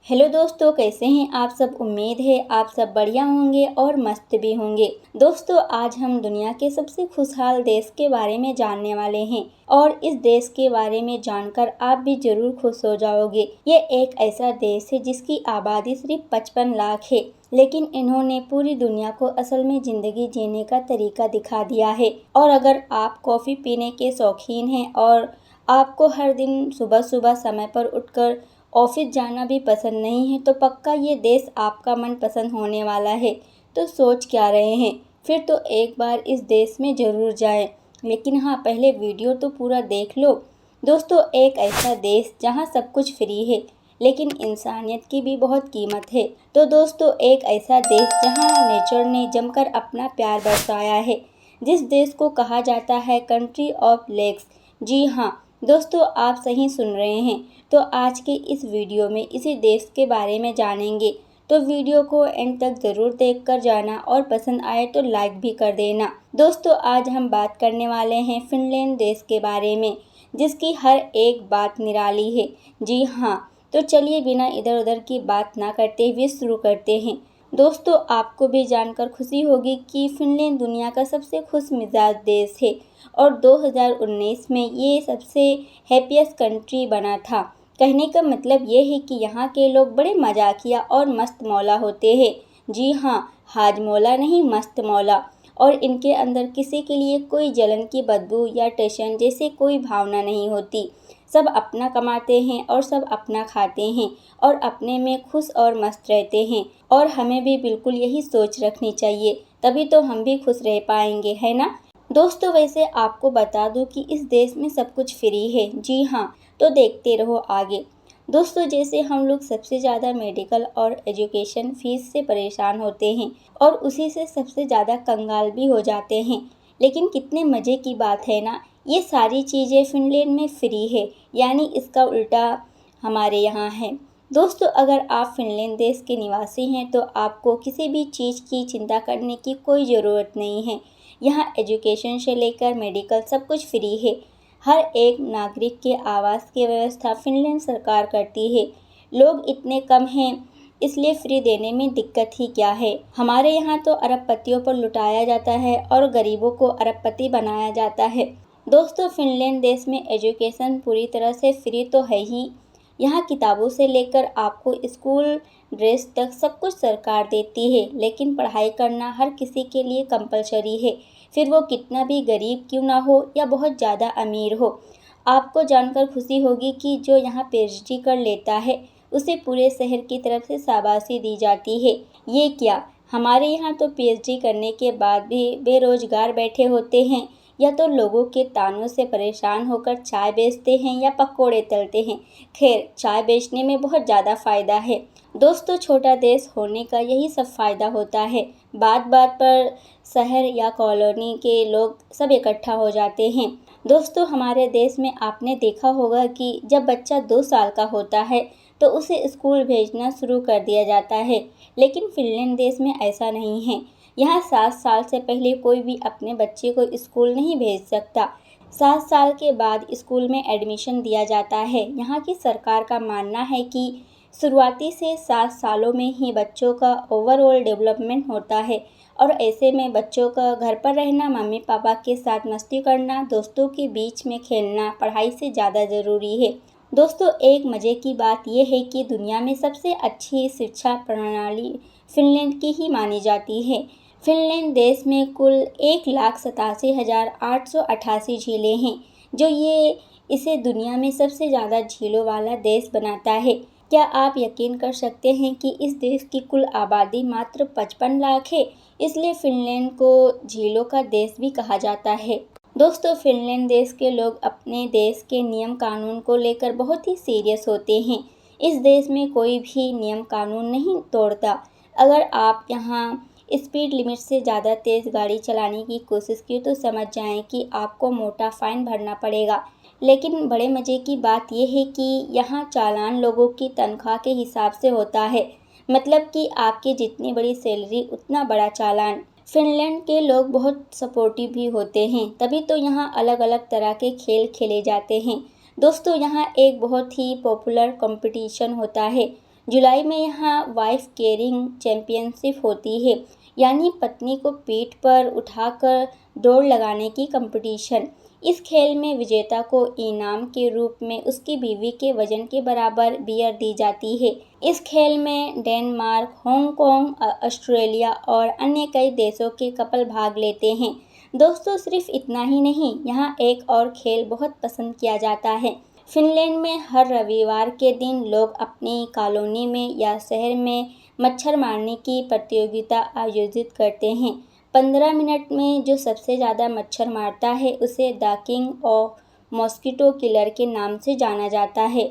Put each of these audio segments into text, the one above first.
Hello दोस्तों, कैसे हैं आप सब। उम्मीद है आप सब बढ़िया होंगे और मस्त भी होंगे। दोस्तों, आज हम दुनिया के सबसे खुशहाल देश के बारे में जानने वाले हैं और इस देश के बारे में जानकर आप भी जरूर खुश हो जाओगे। ये एक ऐसा देश है जिसकी आबादी सिर्फ 55 लाख है, लेकिन इन्होंने पूरी दुनिया को असल में ज़िंदगी जीने का तरीका दिखा दिया है। और अगर आप कॉफ़ी पीने के शौकीन हैं और आपको हर दिन सुबह सुबह समय पर उठकर ऑफिस जाना भी पसंद नहीं है, तो पक्का ये देश आपका मनपसंद होने वाला है। तो सोच क्या रहे हैं, फिर तो एक बार इस देश में ज़रूर जाएं। लेकिन हाँ, पहले वीडियो तो पूरा देख लो। दोस्तों, एक ऐसा देश जहाँ सब कुछ फ्री है, लेकिन इंसानियत की भी बहुत कीमत है। तो दोस्तों, एक ऐसा देश जहाँ नेचर ने जमकर अपना प्यार बरसाया है, जिस देश को कहा जाता है कंट्री ऑफ लेक्स। जी हाँ दोस्तों, आप सही सुन रहे हैं। तो आज के इस वीडियो में इसी देश के बारे में जानेंगे, तो वीडियो को एंड तक ज़रूर देख कर जाना और पसंद आए तो लाइक भी कर देना। दोस्तों, आज हम बात करने वाले हैं फिनलैंड देश के बारे में, जिसकी हर एक बात निराली है। जी हाँ, तो चलिए बिना इधर उधर की बात ना करते हुए शुरू करते हैं। दोस्तों, आपको भी जानकर खुशी होगी कि फिनलैंड दुनिया का सबसे खुश मिजाज देश है और 2019 में ये सबसे हैप्पीएस्ट कंट्री बना था। कहने का मतलब ये है कि यहाँ के लोग बड़े मजाकिया और मस्त मौला होते हैं। जी हाँ, हाज मौला नहीं, मस्त मौला। और इनके अंदर किसी के लिए कोई जलन की बदबू या टेंशन जैसे कोई भावना नहीं होती। सब अपना कमाते हैं और सब अपना खाते हैं और अपने में खुश और मस्त रहते हैं। और हमें भी बिल्कुल यही सोच रखनी चाहिए, तभी तो हम भी खुश रह पाएंगे, है ना। दोस्तों, वैसे आपको बता दूं कि इस देश में सब कुछ फ्री है। जी हाँ, तो देखते रहो आगे। दोस्तों, जैसे हम लोग सबसे ज़्यादा मेडिकल और एजुकेशन फीस से परेशान होते हैं और उसी से सबसे ज़्यादा कंगाल भी हो जाते हैं, लेकिन कितने मज़े की बात है ना, ये सारी चीज़ें फिनलैंड में फ्री है, यानी इसका उल्टा हमारे यहाँ है। दोस्तों, अगर आप फिनलैंड देश के निवासी हैं तो आपको किसी भी चीज़ की चिंता करने की कोई ज़रूरत नहीं है। यहाँ एजुकेशन से लेकर मेडिकल सब कुछ फ्री है। हर एक नागरिक के आवास की व्यवस्था फिनलैंड सरकार करती है। लोग इतने कम हैं, इसलिए फ्री देने में दिक्कत ही क्या है। हमारे यहाँ तो अरबपतियों पर लुटाया जाता है और गरीबों को अरबपति बनाया जाता है। दोस्तों, फिनलैंड देश में एजुकेशन पूरी तरह से फ्री तो है ही। यहाँ किताबों से लेकर आपको स्कूल ड्रेस तक सब कुछ सरकार देती है, लेकिन पढ़ाई करना हर किसी के लिए कंपलसरी है, फिर वो कितना भी गरीब क्यों ना हो या बहुत ज़्यादा अमीर हो। आपको जानकर खुशी होगी कि जो यहाँ पीएचडी कर लेता है उसे पूरे शहर की तरफ से शाबाशी दी जाती है। ये क्या, हमारे यहाँ तो पीएचडी करने के बाद भी बेरोजगार बैठे होते हैं, या तो लोगों के तानों से परेशान होकर चाय बेचते हैं या पकोड़े तलते हैं। खैर, चाय बेचने में बहुत ज़्यादा फ़ायदा है। दोस्तों, छोटा देश होने का यही सब फ़ायदा होता है। बात बात पर शहर या कॉलोनी के लोग सब इकट्ठा हो जाते हैं। दोस्तों, हमारे देश में आपने देखा होगा कि जब बच्चा 2 साल का होता है तो उसे स्कूल भेजना शुरू कर दिया जाता है, लेकिन फिनलैंड देश में ऐसा नहीं है। यहाँ 7 साल से पहले कोई भी अपने बच्चे को स्कूल नहीं भेज सकता। 7 साल के बाद स्कूल में एडमिशन दिया जाता है। यहाँ की सरकार का मानना है कि शुरुआती से 7 सालों में ही बच्चों का ओवरऑल डेवलपमेंट होता है और ऐसे में बच्चों का घर पर रहना, मम्मी पापा के साथ मस्ती करना, दोस्तों के बीच में खेलना पढ़ाई से ज़्यादा ज़रूरी है। दोस्तों, एक मज़े की बात यह है कि दुनिया में सबसे अच्छी शिक्षा प्रणाली फिनलैंड की ही मानी जाती है। फिनलैंड देश में कुल 1,87,888 झीलें हैं, जो ये इसे दुनिया में सबसे ज़्यादा झीलों वाला देश बनाता है। क्या आप यकीन कर सकते हैं कि इस देश की कुल आबादी मात्र 55 लाख है, इसलिए फिनलैंड को झीलों का देश भी कहा जाता है। दोस्तों, फिनलैंड देश के लोग अपने देश के नियम कानून को लेकर बहुत ही सीरियस होते हैं। इस देश में कोई भी नियम कानून नहीं तोड़ता। अगर आप यहाँ स्पीड लिमिट से ज़्यादा तेज़ गाड़ी चलाने की कोशिश की तो समझ जाएं कि आपको मोटा फाइन भरना पड़ेगा। लेकिन बड़े मज़े की बात यह है कि यहाँ चालान लोगों की तनख्वाह के हिसाब से होता है, मतलब कि आपकी जितनी बड़ी सैलरी उतना बड़ा चालान। फिनलैंड के लोग बहुत सपोर्टिव भी होते हैं, तभी तो यहाँ अलग अलग तरह के खेल खेले जाते हैं। दोस्तों, यहाँ एक बहुत ही पॉपुलर कंपटीशन होता है जुलाई में यहाँ वाइफ कैरिंग चैंपियनशिप होती है, यानी पत्नी को पीठ पर उठाकर दौड़ लगाने की कंपटीशन। इस खेल में विजेता को इनाम के रूप में उसकी बीवी के वजन के बराबर बियर दी जाती है। इस खेल में डेनमार्क, हांगकांग, ऑस्ट्रेलिया और अन्य कई देशों के कपल भाग लेते हैं। दोस्तों सिर्फ इतना ही नहीं, यहाँ एक और खेल बहुत पसंद किया जाता है। फिनलैंड में हर रविवार के दिन लोग अपनी कॉलोनी में या शहर में मच्छर मारने की प्रतियोगिता आयोजित करते हैं। 15 मिनट में जो सबसे ज़्यादा मच्छर मारता है उसे the king of mosquito killer के नाम से जाना जाता है।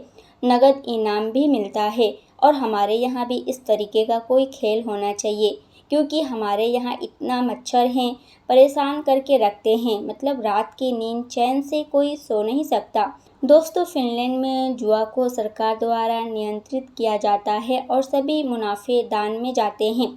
नगद इनाम भी मिलता है और हमारे यहाँ भी इस तरीके का कोई खेल होना चाहिए, क्योंकि हमारे यहाँ इतना मच्छर हैं, परेशान करके रखते हैं, मतलब रात की नींद चैन से कोई सो नहीं सकता। दोस्तों फिनलैंड में जुआ को सरकार द्वारा नियंत्रित किया जाता है और सभी मुनाफे दान में जाते हैं।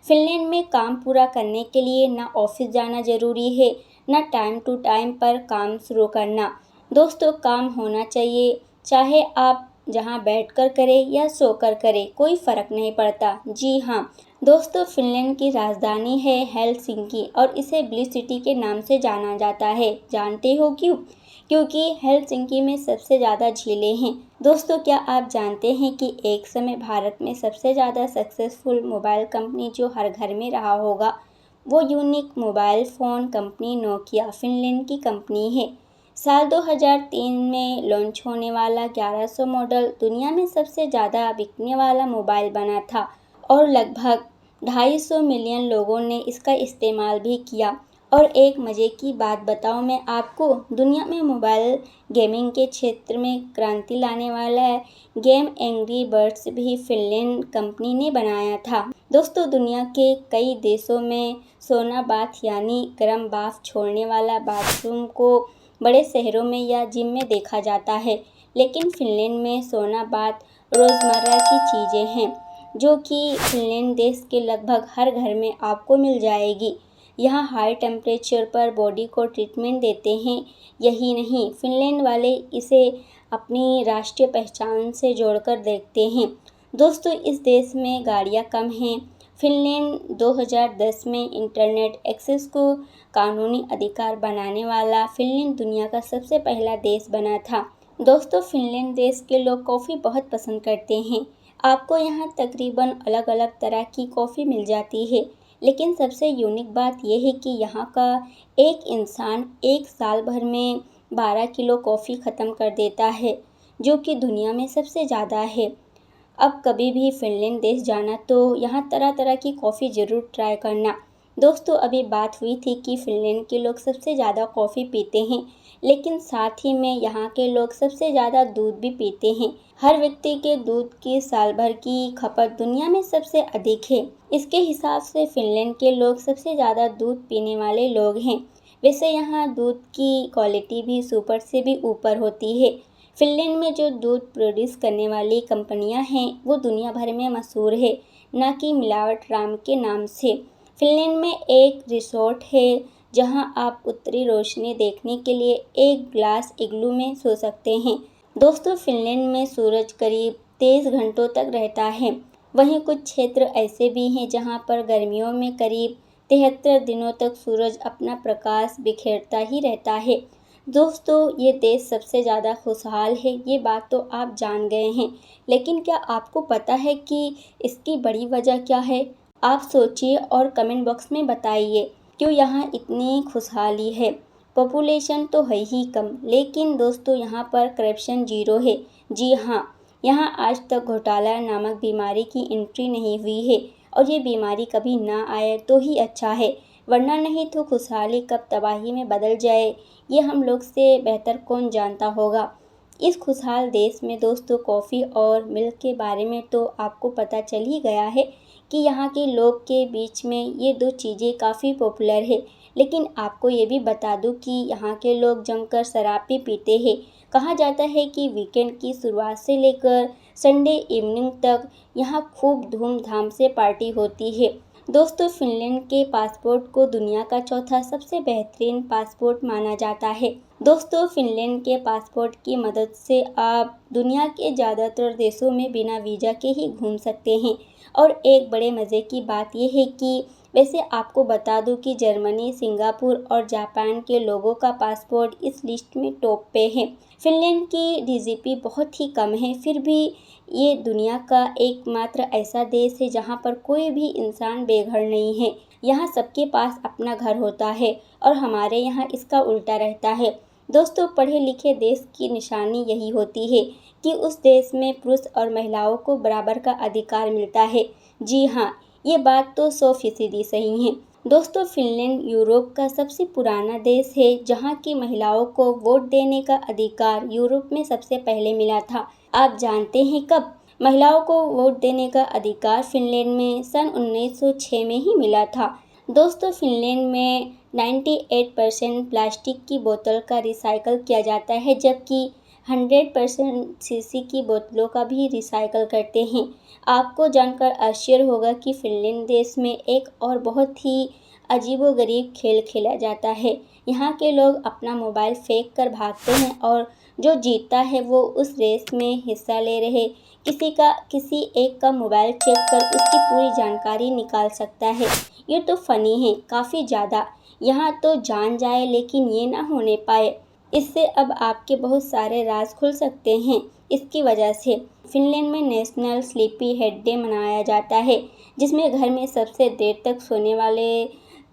फिनलैंड में काम पूरा करने के लिए ना ऑफिस जाना ज़रूरी है, ना टाइम टू टाइम पर काम शुरू करना। दोस्तों काम होना चाहिए, चाहे आप जहां बैठकर करें या सोकर करें, कोई फ़र्क नहीं पड़ता। जी हाँ दोस्तों, फिनलैंड की राजधानी है हेलसिंकी और इसे ब्लू सिटी के नाम से जाना जाता है। जानते हो क्यों? क्योंकि हेलसिंकी में सबसे ज़्यादा झीलें हैं। दोस्तों क्या आप जानते हैं कि एक समय भारत में सबसे ज़्यादा सक्सेसफुल मोबाइल कंपनी जो हर घर में रहा होगा, वो unique mobile phone company Nokia Finland की कंपनी है। साल 2003 में लॉन्च होने वाला 1100 मॉडल दुनिया में सबसे ज़्यादा बिकने वाला मोबाइल बना था और लगभग 250 मिलियन लोगों ने इसका इस्तेमाल भी किया। और एक मज़े की बात बताऊं मैं आपको, दुनिया में मोबाइल गेमिंग के क्षेत्र में क्रांति लाने वाला गेम एंग्री बर्ड्स भी फिनलैंड कंपनी ने बनाया था। दोस्तों दुनिया के कई देशों में सोना बाथ यानी गर्म बाफ छोड़ने वाला बाथरूम को बड़े शहरों में या जिम में देखा जाता है, लेकिन फिनलैंड में सोना बाथ रोज़मर्रा की चीज़ें हैं, जो कि फिनलैंड देश के लगभग हर घर में आपको मिल जाएगी। यहाँ हाई टेम्परेचर पर बॉडी को ट्रीटमेंट देते हैं। यही नहीं, फिनलैंड वाले इसे अपनी राष्ट्रीय पहचान से जोड़कर देखते हैं। दोस्तों इस देश में गाड़ियाँ कम हैं। फिनलैंड 2010 में इंटरनेट एक्सेस को कानूनी अधिकार बनाने वाला फिनलैंड दुनिया का सबसे पहला देश बना था। दोस्तों फिनलैंड देश के लोग कॉफ़ी बहुत पसंद करते हैं। आपको यहाँ तकरीबन अलग अलग तरह की कॉफ़ी मिल जाती है, लेकिन सबसे यूनिक बात यह है कि यहाँ का एक इंसान एक साल भर में 12 किलो कॉफ़ी ख़त्म कर देता है, जो कि दुनिया में सबसे ज़्यादा है। अब कभी भी फिनलैंड देश जाना तो यहाँ तरह तरह की कॉफ़ी ज़रूर ट्राई करना। दोस्तों अभी बात हुई थी कि फिनलैंड के लोग सबसे ज़्यादा कॉफ़ी पीते हैं, लेकिन साथ ही में यहाँ के लोग सबसे ज़्यादा दूध भी पीते हैं। हर व्यक्ति के दूध की साल भर की खपत दुनिया में सबसे अधिक है। इसके हिसाब से फिनलैंड के लोग सबसे ज़्यादा दूध पीने वाले लोग हैं। वैसे यहाँ दूध की क्वालिटी भी सुपर से भी ऊपर होती है। फिनलैंड में जो दूध प्रोड्यूस करने वाली कंपनियां हैं वो दुनिया भर में मशहूर है, न कि मिलावट राम के नाम से। फिनलैंड में एक रिसोर्ट है जहां आप उत्तरी रोशनी देखने के लिए एक ग्लास इग्लू में सो सकते हैं। दोस्तों फिनलैंड में सूरज करीब 23 घंटों तक रहता है। वहीं कुछ क्षेत्र ऐसे भी हैं जहां पर गर्मियों में करीब 73 दिनों तक सूरज अपना प्रकाश बिखेरता ही रहता है। दोस्तों ये देश सबसे ज़्यादा खुशहाल है, ये बात तो आप जान गए हैं, लेकिन क्या आपको पता है कि इसकी बड़ी वजह क्या है? आप सोचिए और कमेंट बॉक्स में बताइए क्यों यहाँ इतनी खुशहाली है। पॉपुलेशन तो है ही कम, लेकिन दोस्तों यहाँ पर करप्शन जीरो है। जी हाँ, यहाँ आज तक घोटाला नामक बीमारी की एंट्री नहीं हुई है और ये बीमारी कभी ना आए तो ही अच्छा है, वरना नहीं तो खुशहाली कब तबाही में बदल जाए ये हम लोग से बेहतर कौन जानता होगा। इस खुशहाल देश में दोस्तों कॉफ़ी और मिल्क के बारे में तो आपको पता चल ही गया है कि यहाँ के लोग के बीच में ये दो चीज़ें काफ़ी पॉपुलर है। लेकिन आपको ये भी बता दूँ कि यहाँ के लोग जमकर शराब भी पीते हैं। कहा जाता है कि वीकेंड की शुरुआत से लेकर संडे इवनिंग तक यहाँ खूब धूमधाम से पार्टी होती है। दोस्तों फिनलैंड के पासपोर्ट को दुनिया का चौथा सबसे बेहतरीन पासपोर्ट माना जाता है। दोस्तों फिनलैंड के पासपोर्ट की मदद से आप दुनिया के ज़्यादातर देशों में बिना वीज़ा के ही घूम सकते हैं। और एक बड़े मज़े की बात यह है कि वैसे आपको बता दूं कि जर्मनी, सिंगापुर और जापान के लोगों का पासपोर्ट इस लिस्ट में टॉप पे है। फिनलैंड की डीजीपी बहुत ही कम है, फिर भी ये दुनिया का एकमात्र ऐसा देश है जहाँ पर कोई भी इंसान बेघर नहीं है। यहाँ सबके पास अपना घर होता है और हमारे यहाँ इसका उल्टा रहता है। दोस्तों पढ़े लिखे देश की निशानी यही होती है कि उस देश में पुरुष और महिलाओं को बराबर का अधिकार मिलता है। जी हाँ, ये बात तो 100% सही है। दोस्तों फिनलैंड यूरोप का सबसे पुराना देश है जहाँ की महिलाओं को वोट देने का अधिकार यूरोप में सबसे पहले मिला था। आप जानते हैं कब? महिलाओं को वोट देने का अधिकार फिनलैंड में सन 1906 में ही मिला था। दोस्तों फिनलैंड में 98% प्लास्टिक की बोतल का रिसाइकल किया जाता है, जबकि 100% शीशी की बोतलों का भी रिसाइकल करते हैं। आपको जानकर आश्चर्य होगा कि फिनलैंड देश में एक और बहुत ही अजीबोगरीब खेल खेला जाता है। यहाँ के लोग अपना मोबाइल फेंक कर भागते हैं और जो जीतता है वो उस रेस में हिस्सा ले रहे किसी एक का मोबाइल चेक कर उसकी पूरी जानकारी निकाल सकता है। ये तो फ़नी है काफ़ी ज़्यादा। यहाँ तो जान जाए लेकिन ये ना होने पाए। इससे अब आपके बहुत सारे राज खुल सकते हैं। इसकी वजह से फिनलैंड में नेशनल स्लीपी हेड डे मनाया जाता है, जिसमें घर में सबसे देर तक सोने वाले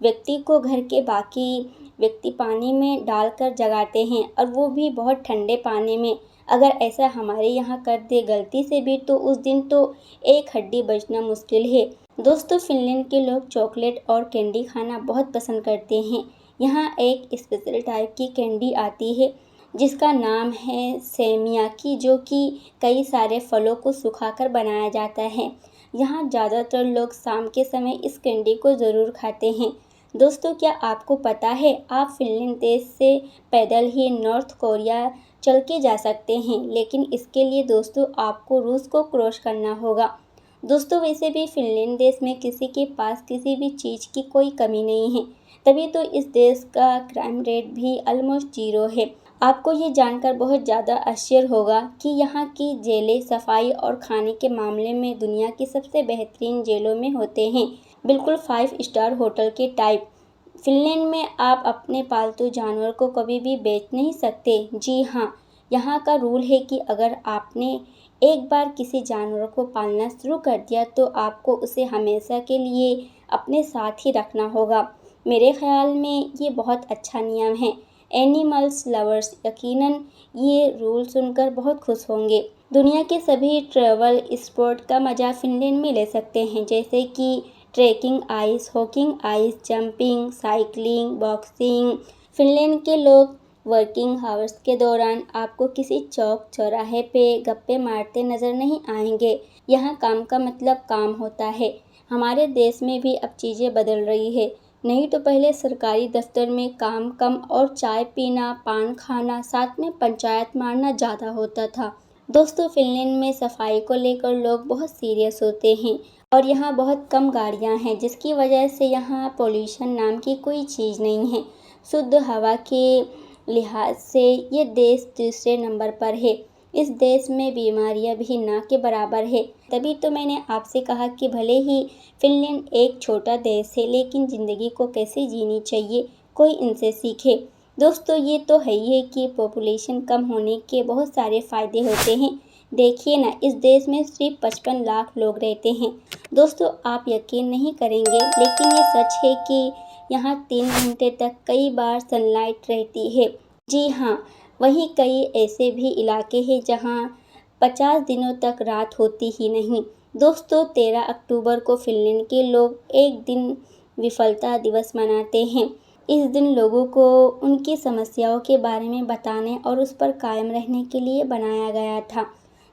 व्यक्ति को घर के बाकी व्यक्ति पानी में डालकर जगाते हैं, और वो भी बहुत ठंडे पानी में। अगर ऐसा हमारे यहाँ कर दे गलती से भी तो उस दिन तो एक हड्डी बचना मुश्किल है। दोस्तों फिनलैंड के लोग चॉकलेट और कैंडी खाना बहुत पसंद करते हैं। यहाँ एक स्पेशल टाइप की कैंडी आती है जिसका नाम है सेमियाकी, जो कि कई सारे फलों को सुखाकर बनाया जाता है। यहाँ ज़्यादातर लोग शाम के समय इस कैंडी को ज़रूर खाते हैं। दोस्तों क्या आपको पता है आप फिनलैंड देश से पैदल ही नॉर्थ कोरिया चल के जा सकते हैं, लेकिन इसके लिए दोस्तों आपको रूस को क्रॉस करना होगा। दोस्तों वैसे भी फिनलैंड देश में किसी के पास किसी भी चीज़ की कोई कमी नहीं है, तभी तो इस देश का क्राइम रेट भी ऑलमोस्ट 0 है। आपको ये जानकर बहुत ज़्यादा आश्चर्य होगा कि यहाँ की जेलें सफाई और खाने के मामले में दुनिया की सबसे बेहतरीन जेलों में होते हैं, बिल्कुल 5 स्टार होटल के टाइप। फिनलैंड में आप अपने पालतू जानवर को कभी भी बेच नहीं सकते। जी हाँ, यहाँ का रूल है कि अगर आपने एक बार किसी जानवर को पालना शुरू कर दिया तो आपको उसे हमेशा के लिए अपने साथ ही रखना होगा। मेरे ख्याल में ये बहुत अच्छा नियम है। एनिमल्स लवर्स यकीनन ये रूल सुनकर बहुत खुश होंगे। दुनिया के सभी ट्रैवल स्पोर्ट का मज़ा फिनलैंड में ले सकते हैं, जैसे कि trekking ice, Hawking ice, jumping, cycling, boxing. Finland के लोग वर्किंग आवर्स के दौरान आपको किसी चौक चौराहे पे गप्पे मारते नज़र नहीं आएंगे। यहाँ काम का मतलब काम होता है। हमारे देश में भी अब चीज़ें बदल रही है। नहीं तो पहले सरकारी दफ्तर में काम कम और चाय पीना, पान खाना, साथ में पंचायत मारना ज़्यादा होता था। दोस्तों फिनलैंड में सफाई को लेकर लोग बहुत सीरियस होते हैं और यहाँ बहुत कम गाड़ियाँ हैं, जिसकी वजह से यहाँ पोल्यूशन नाम की कोई चीज़ नहीं है। शुद्ध हवा के लिहाज से ये देश दूसरे नंबर पर है। इस देश में बीमारियां भी ना के बराबर है। तभी तो मैंने आपसे कहा कि भले ही फिनलैंड एक छोटा देश है, लेकिन ज़िंदगी को कैसे जीनी चाहिए कोई इनसे सीखे। दोस्तों ये तो है ही है कि पॉपुलेशन कम होने के बहुत सारे फ़ायदे होते हैं। देखिए ना, इस देश में सिर्फ 55 लाख लोग रहते हैं। दोस्तों आप यकीन नहीं करेंगे, लेकिन ये सच है कि यहाँ 3 घंटे तक कई बार सनलाइट रहती है। जी हाँ, वहीं कई ऐसे भी इलाके हैं जहाँ 50 दिनों तक रात होती ही नहीं। दोस्तों 13 अक्टूबर को फिनलैंड के लोग एक दिन विफलता दिवस मनाते हैं। इस दिन लोगों को उनकी समस्याओं के बारे में बताने और उस पर कायम रहने के लिए बनाया गया था।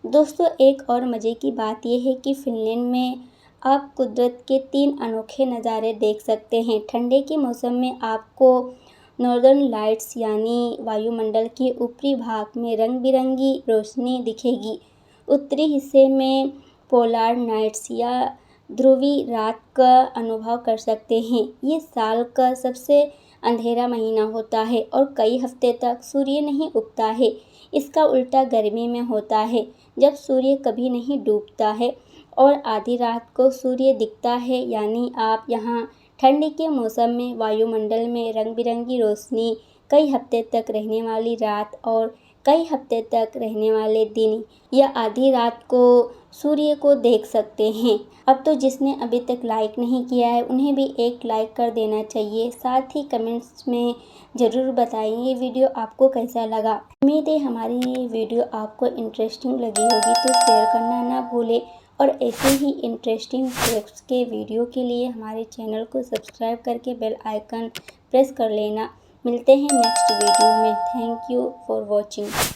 दोस्तों एक और मज़े की बात यह है कि फिनलैंड में आप कुदरत के 3 अनोखे नज़ारे देख सकते हैं। ठंडे के मौसम में आपको नॉर्दर्न लाइट्स यानी वायुमंडल के ऊपरी भाग में रंग बिरंगी रोशनी दिखेगी। उत्तरी हिस्से में पोलार नाइट्स या ध्रुवी रात का अनुभव कर सकते हैं। ये साल का सबसे अंधेरा महीना होता है और कई हफ्ते तक सूर्य नहीं उगता है। इसका उल्टा गर्मी में होता है, जब सूर्य कभी नहीं डूबता है और आधी रात को सूर्य दिखता है। यानी आप यहाँ ठंडी के मौसम में वायुमंडल में रंग बिरंगी रोशनी, कई हफ्ते तक रहने वाली रात और कई हफ्ते तक रहने वाले दिन या आधी रात को सूर्य को देख सकते हैं। अब तो जिसने अभी तक लाइक नहीं किया है उन्हें भी एक लाइक कर देना चाहिए। साथ ही कमेंट्स में ज़रूर बताएं ये वीडियो आपको कैसा लगा। उम्मीद है हमारी ये वीडियो आपको इंटरेस्टिंग लगी होगी, तो शेयर करना ना भूलें और ऐसे ही इंटरेस्टिंग फैक्ट्स के वीडियो के लिए हमारे चैनल को सब्सक्राइब करके बेल आइकन प्रेस कर लेना। मिलते हैं नेक्स्ट वीडियो में। Thank you for watching.